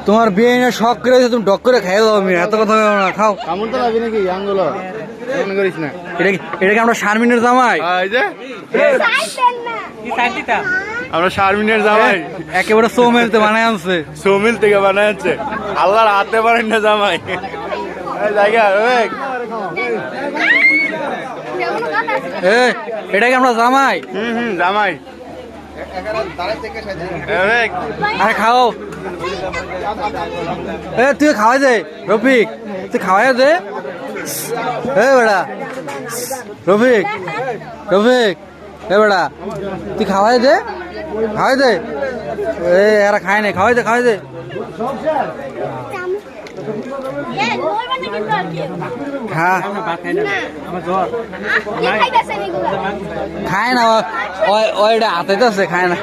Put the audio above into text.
তোমার বিয়ে না শখ করে তুমি ডক করে খাই দাও। আমি এত কথা বলো না, খাও। কেমন তো লাগে নাকি আঙ্গুলো মনে করিস না। এটা কি আমরা শারমিনের জামাই? এই যে আমরা শারমিনের জামাই একেবারে সৌমেলতে বানায় আনছে। সৌমিল থেকে বানায় আছে। আল্লাহর হাতে পারেন না জামাই। এই জায়গা এটা কি আমরা জামাই? জামাই আরে খাও। তুই খাওয়াই দে রফিক, তুই খাওয়াই দে। বেড়া রফিক, রফিক বেড়া তুই খাওয়াই দে, খাওয়াই দে। এরা খায় নাই, খাওয়াই দে, খাওয়াই দে। খায় না, ওইটা হাতে আছে, খায় না।